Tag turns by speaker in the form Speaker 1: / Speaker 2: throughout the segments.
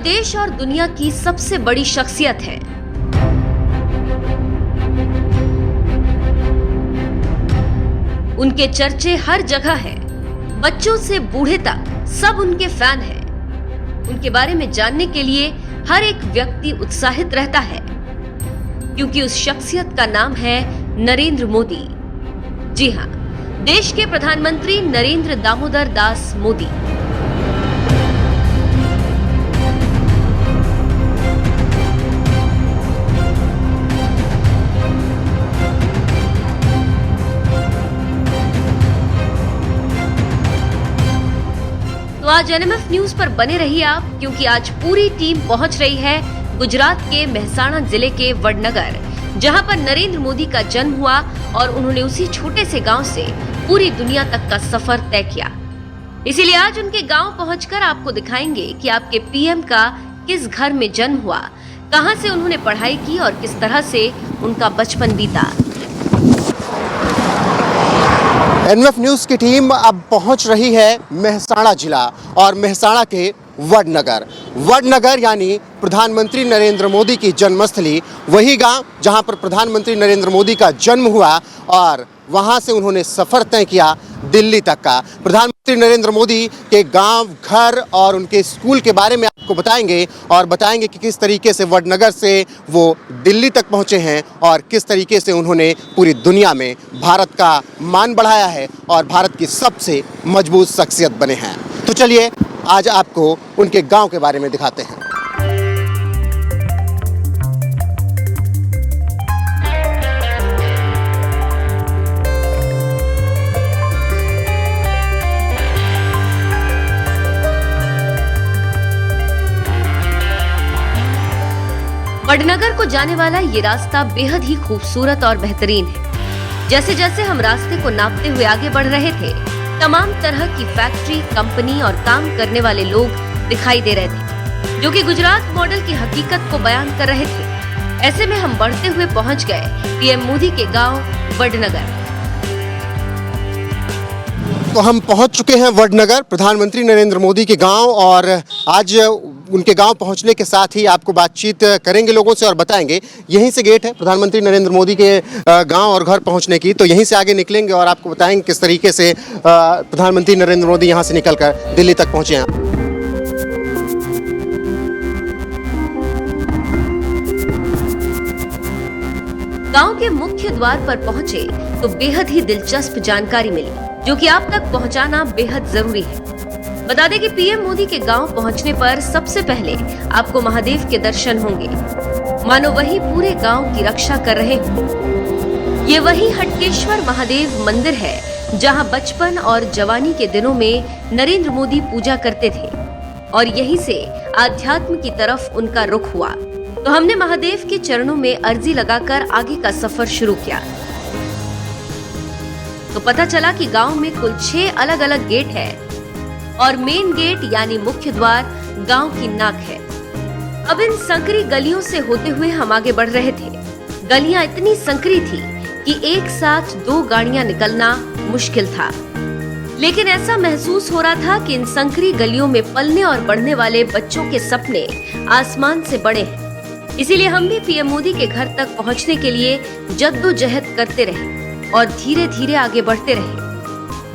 Speaker 1: देश और दुनिया की सबसे बड़ी शख्सियत हैं। उनके चर्चे हर जगह हैं। बच्चों से बूढ़े तक सब उनके फैन हैं। उनके बारे में जानने के लिए हर एक व्यक्ति उत्साहित रहता है, क्योंकि उस शख्सियत का नाम है नरेंद्र मोदी। जी हां, देश के प्रधानमंत्री नरेंद्र दामोदर दास मोदी। तो आज एनएमएफ न्यूज पर बने रहिए आप, क्योंकि आज पूरी टीम पहुंच रही है गुजरात के मेहसाणा जिले के वडनगर, जहां पर नरेंद्र मोदी का जन्म हुआ और उन्होंने उसी छोटे से गांव से पूरी दुनिया तक का सफर तय किया। इसीलिए आज उनके गांव पहुंचकर आपको दिखाएंगे कि आपके पीएम का किस घर में जन्म हुआ, कहां से उन्होंने पढ़ाई की और किस तरह से उनका बचपन बीता।
Speaker 2: एनएमएफ न्यूज की टीम अब पहुंच रही है मेहसाणा जिला और मेहसाणा के वडनगर। वडनगर यानी प्रधानमंत्री नरेंद्र मोदी की जन्मस्थली, वही गांव जहां पर प्रधानमंत्री नरेंद्र मोदी का जन्म हुआ और वहां से उन्होंने सफर तय किया दिल्ली तक का। प्रधानमंत्री नरेंद्र मोदी के गांव, घर और उनके स्कूल के बारे में आपको बताएंगे और बताएंगे कि किस तरीके से वडनगर से वो दिल्ली तक पहुंचे हैं और किस तरीके से उन्होंने पूरी दुनिया में भारत का मान बढ़ाया है और भारत की सबसे मजबूत शख्सियत बने हैं। तो चलिए आज आपको उनके गांव के बारे में दिखाते हैं।
Speaker 1: वडनगर को जाने वाला ये रास्ता बेहद ही खूबसूरत और बेहतरीन है। जैसे जैसे हम रास्ते को नापते हुए आगे बढ़ रहे थे, तमाम तरह की फैक्ट्री, कंपनी और काम करने वाले लोग दिखाई दे रहे थे, जो कि गुजरात मॉडल की हकीकत को बयान कर रहे थे। ऐसे में हम बढ़ते हुए पहुंच गए पीएम मोदी के गांव वडनगर।
Speaker 2: तो हम पहुंच चुके हैं वडनगर, प्रधानमंत्री नरेंद्र मोदी के गांव, और आज उनके गांव पहुंचने के साथ ही आपको बातचीत करेंगे लोगों से और बताएंगे। यहीं से गेट है प्रधानमंत्री नरेंद्र मोदी के गांव और घर पहुंचने की, तो यहीं से आगे निकलेंगे और आपको बताएंगे किस तरीके से प्रधानमंत्री नरेंद्र मोदी यहां से निकलकर दिल्ली तक पहुंचे हैं।
Speaker 1: गांव के मुख्य द्वार पर पहुंचे तो बेहद ही दिलचस्प जानकारी मिली, जो कि आप तक पहुंचाना बेहद जरूरी है। बता दें कि पीएम मोदी के गांव पहुंचने पर सबसे पहले आपको महादेव के दर्शन होंगे, मानो वही पूरे गांव की रक्षा कर रहे हों। ये वही हटकेश्वर महादेव मंदिर है जहां बचपन और जवानी के दिनों में नरेंद्र मोदी पूजा करते थे और यहीं से आध्यात्म की तरफ उनका रुख हुआ। तो हमने महादेव के चरणों में अर्जी लगाकर आगे का सफर शुरू किया। तो पता चला कि गांव में कुल 6 अलग अलग गेट है और मेन गेट यानी मुख्य द्वार गांव की नाक है। अब इन संकरी गलियों से होते हुए हम आगे बढ़ रहे थे। गलियां इतनी संकरी थी कि एक साथ 2 गाड़ियां निकलना मुश्किल था, लेकिन ऐसा महसूस हो रहा था कि इन संकरी गलियों में पलने और बढ़ने वाले बच्चों के सपने आसमान से बड़े हैं। इसीलिए हम भी पीएम मोदी के घर तक पहुंचने के लिए जद्दोजहद करते रहे और धीरे धीरे आगे बढ़ते रहे।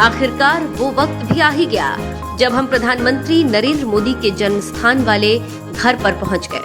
Speaker 1: आखिरकार वो वक्त भी आ ही गया जब हम प्रधानमंत्री नरेंद्र मोदी के जन्म स्थान वाले घर पर पहुंच गए।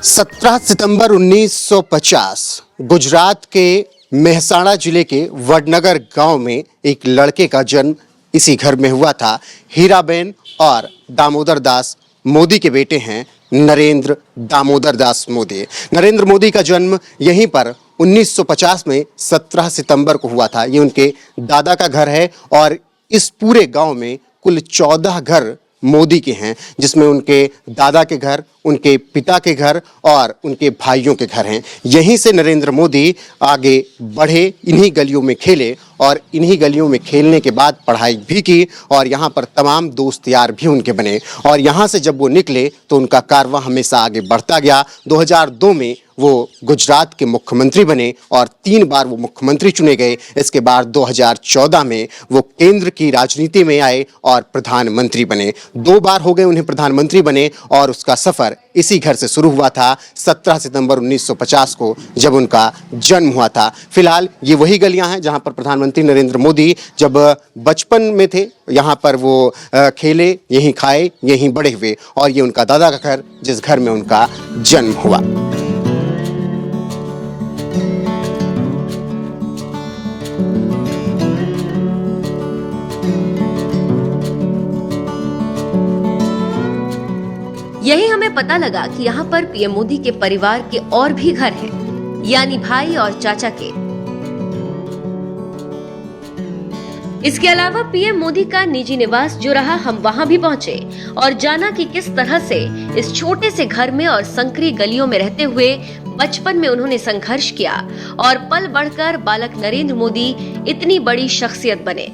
Speaker 2: 17 सितंबर 1950 गुजरात के मेहसाणा जिले के वडनगर गांव में एक लड़के का जन्म इसी घर में हुआ था। हीराबेन और दामोदर दास मोदी के बेटे हैं नरेंद्र दामोदर दास मोदी। नरेंद्र मोदी का जन्म यहीं पर 1950 में 17 सितंबर को हुआ था। ये उनके दादा का घर है और इस पूरे गांव में कुल 14 घर मोदी के हैं, जिसमें उनके दादा के घर, उनके पिता के घर और उनके भाइयों के घर हैं। यहीं से नरेंद्र मोदी आगे बढ़े, इन्हीं गलियों में खेले और इन्हीं गलियों में खेलने के बाद पढ़ाई भी की और यहाँ पर तमाम दोस्त यार भी उनके बने। और यहाँ से जब वो निकले तो उनका कारवां हमेशा आगे बढ़ता गया। 2002 में वो गुजरात के मुख्यमंत्री बने और 3 बार वो मुख्यमंत्री चुने गए। इसके बाद 2014 में वो केंद्र की राजनीति में आए और प्रधानमंत्री बने। 2 बार हो गए उन्हें प्रधानमंत्री बने और उसका सफर इसी घर से शुरू हुआ था 17 सितंबर 1950 को, जब उनका जन्म हुआ था। फिलहाल ये वही गलियां हैं जहां पर प्रधानमंत्री नरेंद्र मोदी जब बचपन में थे, यहां पर वो खेले, यहीं खाए, यहीं बड़े हुए, और ये उनका दादा का घर जिस घर में उनका जन्म हुआ।
Speaker 1: यही हमें पता लगा कि यहाँ पर पीएम मोदी के परिवार के और भी घर हैं, यानी भाई और चाचा के। इसके अलावा पीएम मोदी का निजी निवास जो रहा, हम वहां भी पहुंचे और जाना कि किस तरह से इस छोटे से घर में और संकरी गलियों में रहते हुए बचपन में उन्होंने संघर्ष किया और पल बढ़कर बालक नरेंद्र मोदी इतनी बड़ी शख्सियत बने।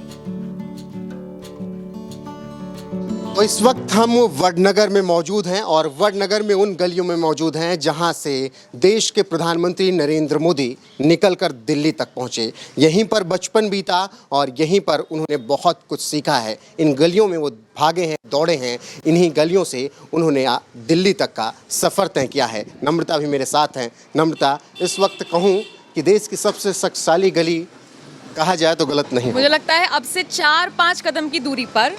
Speaker 2: तो इस वक्त हम वडनगर में मौजूद हैं और वडनगर में उन गलियों में मौजूद हैं जहां से देश के प्रधानमंत्री नरेंद्र मोदी निकलकर दिल्ली तक पहुंचे। यहीं पर बचपन बीता और यहीं पर उन्होंने बहुत कुछ सीखा है। इन गलियों में वो भागे हैं, दौड़े हैं, इन्हीं गलियों से उन्होंने दिल्ली तक का सफ़र तय किया है। नम्रता भी मेरे साथ हैं। नम्रता, इस वक्त कहूँ कि देश की सबसे शक्तिशाली गली कहा जाए तो गलत नहीं।
Speaker 3: मुझे लगता है अब से 4-5 कदम की दूरी पर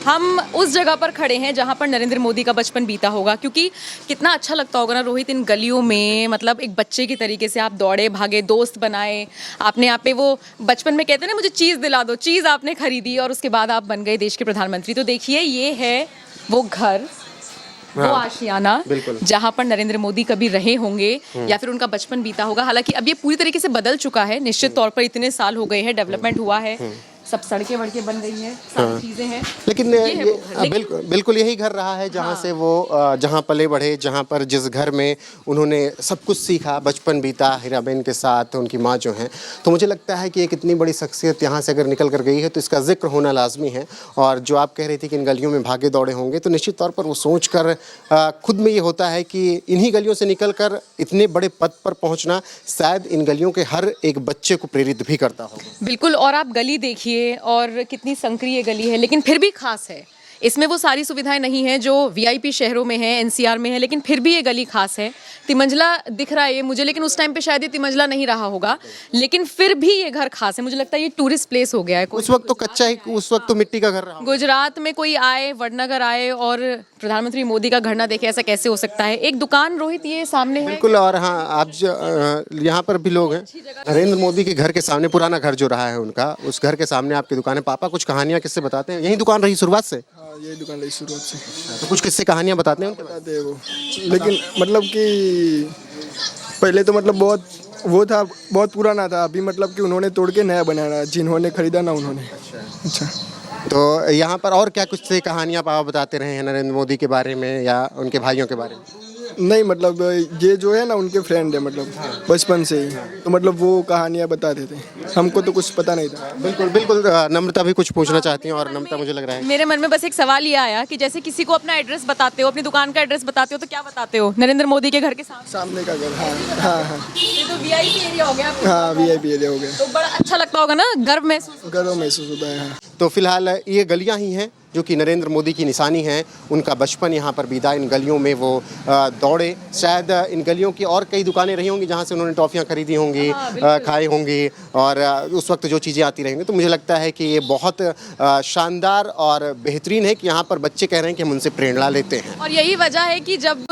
Speaker 3: हम उस जगह पर खड़े हैं जहां पर नरेंद्र मोदी का बचपन बीता होगा, क्योंकि कितना अच्छा लगता होगा ना रोहित, इन गलियों में, मतलब एक बच्चे की तरीके से आप दौड़े भागे, दोस्त बनाए, आपने यहाँ पे वो बचपन में कहते हैं ना मुझे चीज़ दिला दो, चीज़ आपने खरीदी और उसके बाद आप बन गए देश के प्रधानमंत्री। तो देखिए ये है वो घर, वो आशियाना जहां पर नरेंद्र मोदी कभी रहे होंगे या फिर उनका बचपन बीता होगा। हालांकि अब ये पूरी तरीके से बदल चुका है, निश्चित तौर पर इतने साल हो गए हैं, डेवलपमेंट हुआ है, सब सड़कें वड़कें बन गई हैं, सारी चीजें हैं,
Speaker 2: लेकिन बिल्कुल यही घर रहा है जहाँ से वो जहाँ पले बढ़े, जहाँ पर जिस घर में उन्होंने सब कुछ सीखा, बचपन बीता हीराबेन के साथ, उनकी माँ जो हैं। तो मुझे लगता है कि एक इतनी बड़ी शख्सियत यहाँ से अगर निकल कर गई है तो इसका जिक्र होना लाजमी है। और जो आप कह रही थी कि इन गलियों में भागे दौड़े होंगे, तो निश्चित तौर पर वो सोच कर खुद में ये होता है कि इन्हीं गलियों से निकल कर इतने बड़े पद पर पहुँचना शायद इन गलियों के हर एक बच्चे को प्रेरित भी करता होगा।
Speaker 3: बिल्कुल, और आप गली देखिए और कितनी संक्रिय गली है, लेकिन फिर भी खास है। इसमें वो सारी सुविधाएं नहीं है जो वीआईपी शहरों में है, एनसीआर में है, लेकिन फिर भी ये गली खास है। तिमंजला दिख रहा है ये मुझे, लेकिन उस टाइम पे शायद ये तिमंजला नहीं रहा होगा, लेकिन फिर भी ये घर खास है। मुझे लगता है ये टूरिस्ट प्लेस हो गया है।
Speaker 2: उस वक्त तो कच्चा ही, उस वक्त तो मिट्टी का घर रहा।
Speaker 3: गुजरात में कोई आए, वडनगर आए और प्रधानमंत्री मोदी का घर ना देखे, ऐसा कैसे हो सकता है। एक दुकान रोहित ये सामने है,
Speaker 2: बिल्कुल। और हाँ, आप यहाँ पर भी लोग हैं। नरेंद्र मोदी के घर के सामने, पुराना घर जो रहा है उनका, उस घर के सामने आपकी दुकान है। पापा कुछ कहानियाँ किससे बताते हैं? यही दुकान रही शुरुआत से?
Speaker 4: ये दुकान रही शुरुआत से।
Speaker 2: तो कुछ किस्से कहानियाँ बताते हैं?
Speaker 4: बताते हैं वो, लेकिन मतलब कि पहले तो मतलब बहुत वो था, बहुत पुराना था। अभी मतलब कि उन्होंने तोड़ के नया बनाया, जिन्होंने खरीदा ना उन्होंने। अच्छा,
Speaker 2: तो यहाँ पर और क्या कुछ से कहानियाँ पापा बताते रहे हैं नरेंद्र मोदी के बारे में या उनके भाइयों के बारे में?
Speaker 4: नहीं मतलब ये जो है ना उनके फ्रेंड है, मतलब बचपन से ही, तो मतलब वो कहानियाँ बताते थे, हमको तो कुछ पता नहीं था।
Speaker 2: बिल्कुल। नम्रता भी कुछ पूछना चाहती हैं। और नम्रता, मुझे लग रहा है
Speaker 3: मेरे मन में बस एक सवाल ये आया कि जैसे किसी को अपना एड्रेस बताते हो, अपनी दुकान का एड्रेस बताते हो, तो क्या बताते हो? नरेंद्र मोदी के घर के
Speaker 4: सामने का घर। हाँ,
Speaker 3: ये तो वीआईपी एरिया हो गया।
Speaker 4: हाँ, वीआईपी एरिया हो गया।
Speaker 3: तो बड़ा अच्छा लगता होगा ना, गर्व महसूस
Speaker 4: होता है। हाँ।
Speaker 2: तो फिलहाल ये गलियाँ ही हैं जो कि नरेंद्र मोदी की निशानी है। उनका बचपन यहाँ पर बीता, इन गलियों में वो दौड़े। शायद इन गलियों की और कई दुकानें रही होंगी जहाँ से उन्होंने टॉफ़ियाँ खरीदी होंगी, खाई होंगी, और उस वक्त जो चीज़ें आती रहेंगी। तो मुझे लगता है कि ये बहुत शानदार और बेहतरीन है कि यहाँ पर बच्चे कह रहे हैं कि हम उनसे प्रेरणा लेते हैं।
Speaker 3: और यही वजह है कि जब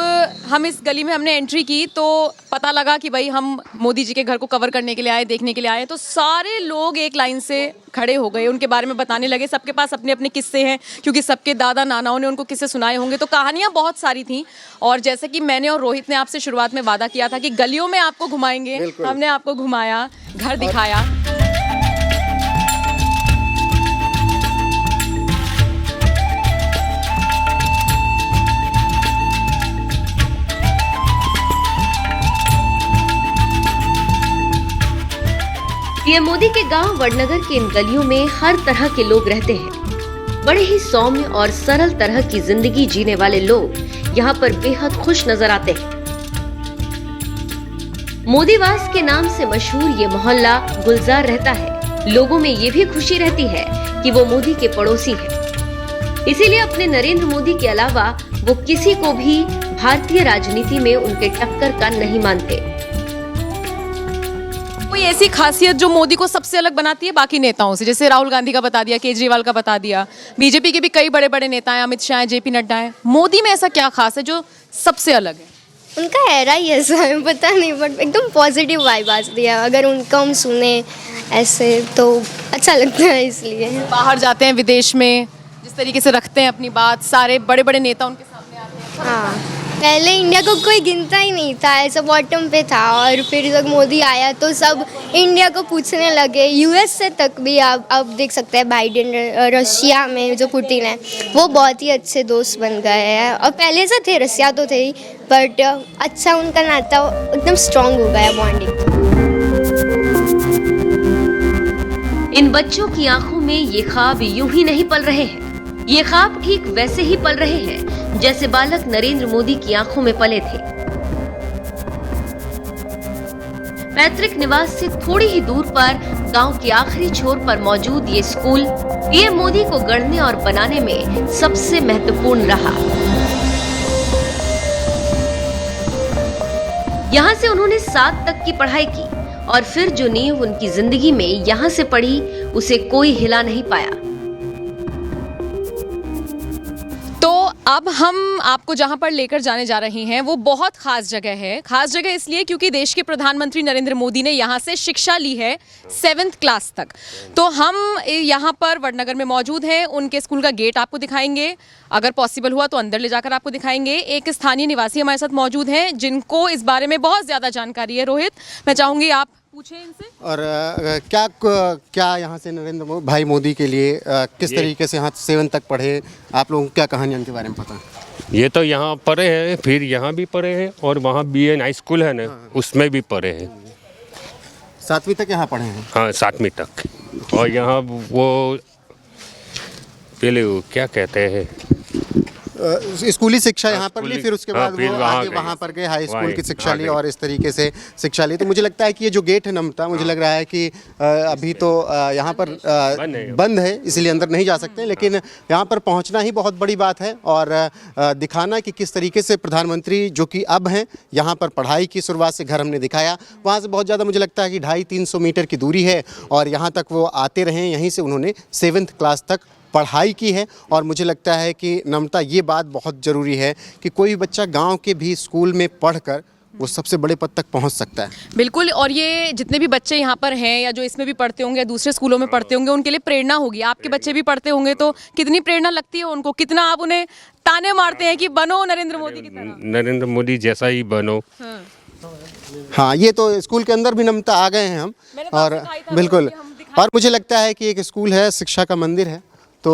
Speaker 3: हम इस गली में हमने एंट्री की तो पता लगा कि भाई हम मोदी जी के घर को कवर करने के लिए आए, देखने के लिए आए, तो सारे लोग एक लाइन से खड़े हो गए, उनके बारे में बताने लगे। सबके पास अपने अपने किस्से हैं, क्योंकि सबके दादा नानाओं ने उनको किस्से सुनाए होंगे, तो कहानियां बहुत सारी थीं। और जैसे कि मैंने और रोहित ने आपसे शुरुआत में वादा किया था कि गलियों में आपको घुमाएंगे, हमने आपको घुमाया, घर दिखाया।
Speaker 1: पीएम मोदी के गांव वडनगर के इन गलियों में हर तरह के लोग रहते हैं। बड़े ही सौम्य और सरल तरह की जिंदगी जीने वाले लोग यहाँ पर बेहद खुश नजर आते हैं। मोदीवास के नाम से मशहूर ये मोहल्ला गुलजार रहता है। लोगों में ये भी खुशी रहती है कि वो मोदी के पड़ोसी है, इसीलिए अपने नरेंद्र मोदी के अलावा वो किसी को भी भारतीय राजनीति में उनके टक्कर का नहीं मानते।
Speaker 3: कोई ऐसी खासियत जो मोदी को सबसे अलग बनाती है बाकी नेताओं से? जैसे राहुल गांधी का बता दिया, केजरीवाल का बता दिया, बीजेपी के भी कई बड़े बड़े नेता हैं, अमित शाह, जेपी नड्डा है। मोदी में ऐसा क्या खास है जो सबसे अलग है?
Speaker 5: उनका हैरा ही ऐसा है, पता नहीं, बट एकदम पॉजिटिव वाइब आती है। अगर उनका हम सुने ऐसे तो अच्छा लगता है। इसलिए
Speaker 3: बाहर जाते हैं विदेश में, जिस तरीके से रखते हैं अपनी बात, सारे बड़े बड़े नेता उनके सामने आते हैं।
Speaker 5: हाँ, पहले इंडिया को कोई गिनता ही नहीं था, ऐसा बॉटम पे था, और फिर जब मोदी आया तो सब इंडिया को पूछने लगे। यूएस से तक भी आप देख सकते हैं, बाइडेन, रशिया में जो पुतिन है वो बहुत ही अच्छे दोस्त बन गए हैं। और पहले से थे, रशिया तो थे ही, बट अच्छा उनका नाता एकदम स्ट्रांग हो गया, बॉन्डिंग।
Speaker 1: इन बच्चों की आंखों में ये ख्वाब यूं ही नहीं पल रहे हैं, ये ख्वाब ठीक वैसे ही पल रहे हैं जैसे बालक नरेंद्र मोदी की आंखों में पले थे। पैतृक निवास से थोड़ी ही दूर पर गांव के आखिरी छोर पर मौजूद ये स्कूल पीएम मोदी को गढ़ने और बनाने में सबसे महत्वपूर्ण रहा। यहाँ से उन्होंने 7 तक की पढ़ाई की और फिर जो नींव उनकी जिंदगी में यहाँ से पड़ी उसे कोई हिला नहीं पाया।
Speaker 3: तो अब हम आपको जहां पर लेकर जाने जा रहे हैं वो बहुत खास जगह है। खास जगह इसलिए क्योंकि देश के प्रधानमंत्री नरेंद्र मोदी ने यहां से शिक्षा ली है 7th क्लास तक। तो हम यहां पर वडनगर में मौजूद हैं, उनके स्कूल का गेट आपको दिखाएंगे, अगर पॉसिबल हुआ तो अंदर ले जाकर आपको दिखाएंगे। एक स्थानीय निवासी हमारे साथ मौजूद हैं जिनको इस बारे में बहुत ज़्यादा जानकारी है। रोहित, मैं चाहूँगी आप पूछें इनसे।
Speaker 2: और क्या यहाँ से नरेंद्र भाई मोदी के लिए किस तरीके से यहाँ 7 तक पढ़े, आप लोगों को क्या कहानी उनके बारे में पता है?
Speaker 6: ये तो यहाँ पढ़े हैं, फिर यहाँ भी पढ़े हैं और वहाँ BN हाई स्कूल है ना, उसमें भी पढ़े हैं।
Speaker 2: 7वीं तक यहाँ पढ़े हैं?
Speaker 6: हाँ, 7वीं तक। और यहाँ वो पहले वो क्या कहते हैं,
Speaker 2: स्कूली शिक्षा यहाँ पर ली, फिर उसके
Speaker 6: हाँ,
Speaker 2: बाद
Speaker 6: फिर
Speaker 2: वो आगे वहाँ पर गए, हाई स्कूल की शिक्षा ली
Speaker 6: गए।
Speaker 2: और इस तरीके से शिक्षा ली। तो मुझे लगता है कि ये जो गेट है नमता, मुझे लग रहा है कि अभी तो यहाँ पर बंद है, इसलिए अंदर नहीं जा सकते, लेकिन यहाँ पर पहुँचना ही बहुत बड़ी बात है और दिखाना कि किस तरीके से प्रधानमंत्री जो कि अब हैं यहाँ पर पढ़ाई की शुरुआत से घर हमने दिखाया, वहाँ से बहुत ज़्यादा मुझे लगता है कि 250-300 मीटर की दूरी है और यहाँ तक वो आते रहे। यहीं से उन्होंने 7th क्लास तक पढ़ाई की है और मुझे लगता है कि नमता ये बात बहुत ज़रूरी है कि कोई भी बच्चा गांव के भी स्कूल में पढ़कर वो सबसे बड़े पद तक पहुंच सकता है।
Speaker 3: बिल्कुल, और ये जितने भी बच्चे यहाँ पर हैं या जो इसमें भी पढ़ते होंगे या दूसरे स्कूलों में पढ़ते होंगे, उनके लिए प्रेरणा होगी। आपके बच्चे भी पढ़ते होंगे तो कितनी प्रेरणा लगती है उनको, कितना आप उन्हें ताने मारते हैं कि बनो नरेंद्र मोदी की तरह,
Speaker 6: नरेंद्र मोदी जैसा ही बनो।
Speaker 2: हाँ, ये तो स्कूल के अंदर भी नमता आ गए हैं हम, और बिल्कुल, और मुझे लगता है कि एक स्कूल है, शिक्षा का मंदिर है, तो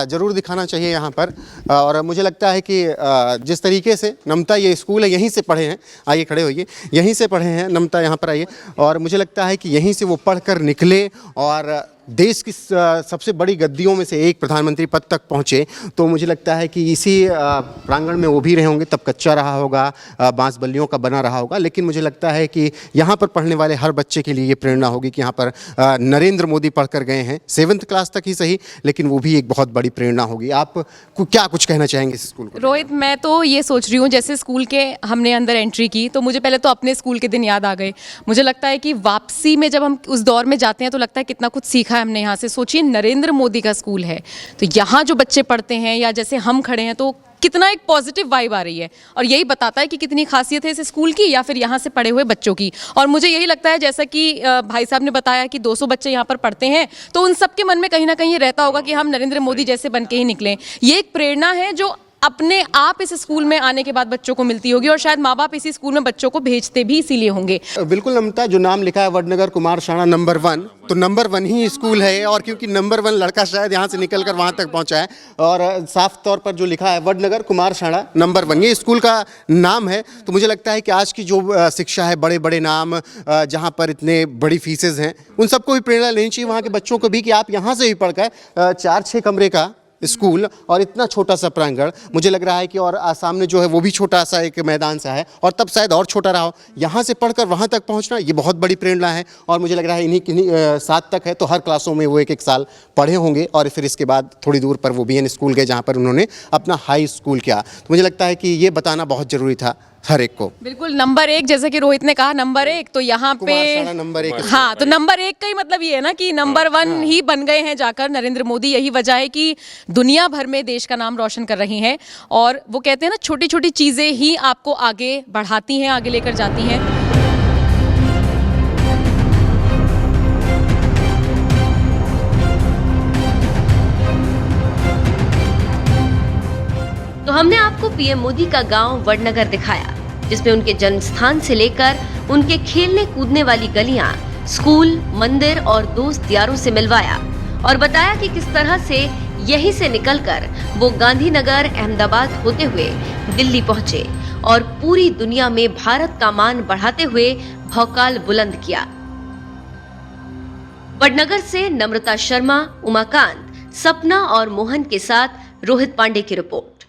Speaker 2: ज़रूर दिखाना चाहिए यहाँ पर। और मुझे लगता है कि जिस तरीके से नमता, ये स्कूल है, यहीं से पढ़े हैं, आइए खड़े होइए, यहीं से पढ़े हैं नमता, यहाँ पर आइए, और मुझे लगता है कि यहीं से वो पढ़कर निकले और देश की सबसे बड़ी गद्दियों में से एक प्रधानमंत्री पद तक पहुँचे। तो मुझे लगता है कि इसी प्रांगण में वो भी रहे होंगे, तब कच्चा रहा होगा, बांस बल्लियों का बना रहा होगा, लेकिन मुझे लगता है कि यहाँ पर पढ़ने वाले हर बच्चे के लिए ये प्रेरणा होगी कि यहाँ पर नरेंद्र मोदी पढ़कर गए हैं, 7th क्लास तक ही सही, लेकिन वो भी एक बहुत बड़ी प्रेरणा होगी। आप क्या कुछ कहना चाहेंगे इस स्कूल को?
Speaker 3: रोहित, मैं तो ये सोच रही हूँ, जैसे स्कूल के हमने अंदर एंट्री की तो मुझे पहले तो अपने स्कूल के दिन याद आ गए। मुझे लगता है कि वापसी में जब हम उस दौर में जाते हैं तो लगता है कितना कुछ सीखा है हमने यहाँ से। सोचिए, नरेंद्र मोदी का स्कूल है तो यहाँ जो बच्चे पढ़ते हैं या जैसे हम खड़े हैं तो कितना एक पॉजिटिव वाइब आ रही है, और यही बताता है कि कितनी खासियत है इस स्कूल की या फिर यहाँ से पढ़े हुए बच्चों की। और मुझे यही लगता है, जैसा कि भाई साहब ने बताया कि 200 बच्चे यहाँ पर पढ़ते हैं, तो उन सबके मन में कहीं ना कहीं रहता होगा कि हम नरेंद्र मोदी जैसे बन के ही निकलें। ये एक प्रेरणा है जो अपने आप इस स्कूल में आने के बाद बच्चों को मिलती होगी, और शायद माँ बाप इसी स्कूल में बच्चों को भेजते भी इसीलिए होंगे।
Speaker 2: बिल्कुल नमता, जो नाम लिखा है वडनगर कुमार शाणा नंबर 1, तो नंबर 1 ही स्कूल है, और क्योंकि नंबर 1 लड़का शायद यहाँ से निकल कर वहाँ तक पहुँचा है, और साफ तौर पर जो लिखा है वडनगर कुमार शाणा नंबर 1, ये स्कूल का नाम है। तो मुझे लगता है कि आज की जो शिक्षा है, बड़े बड़े नाम, जहाँ पर इतने बड़ी फीसेज हैं, उन सबको भी प्रेरणा लेनी चाहिए वहाँ के बच्चों को भी, कि आप यहाँ से भी पढ़कर 4-6 कमरे का स्कूल और इतना छोटा सा प्रांगण, मुझे लग रहा है कि और सामने जो है वो भी छोटा सा एक मैदान सा है और तब शायद और छोटा रहा हो। यहाँ से पढ़कर वहाँ तक पहुँचना ये बहुत बड़ी प्रेरणा है और मुझे लग रहा है किन्हीं 7 तक है तो हर क्लासों में वो एक साल पढ़े होंगे और फिर इसके बाद थोड़ी दूर पर वो BN स्कूल गए जहाँ पर उन्होंने अपना हाई स्कूल किया। तो मुझे लगता है कि ये बताना बहुत ज़रूरी था हर एक को।
Speaker 3: बिल्कुल, नंबर 1 जैसे कि रोहित ने कहा नंबर 1, तो यहाँ पे
Speaker 2: कुमारसाना नंबर 1।
Speaker 3: हाँ, तो नंबर 1 का ही मतलब ये है ना कि नंबर 1 ही बन गए हैं जाकर नरेंद्र मोदी। यही वजह है कि दुनिया भर में देश का नाम रोशन कर रही हैं और वो कहते हैं ना छोटी छोटी चीजें ही आपको आगे बढ़ाती हैं, आगे लेकर जाती हैं।
Speaker 1: तो हमने आपको पीएम मोदी का गांव वडनगर दिखाया, जिसमें उनके जन्म स्थान से लेकर उनके खेलने कूदने वाली गलियां, स्कूल, मंदिर और दोस्त यारों से मिलवाया और बताया कि किस तरह से यहीं से निकलकर वो गांधीनगर, अहमदाबाद होते हुए दिल्ली पहुंचे और पूरी दुनिया में भारत का मान बढ़ाते हुए भौकाल बुलंद किया। वडनगर से नम्रता शर्मा, उमाकांत, सपना और मोहन के साथ रोहित पांडे की रिपोर्ट।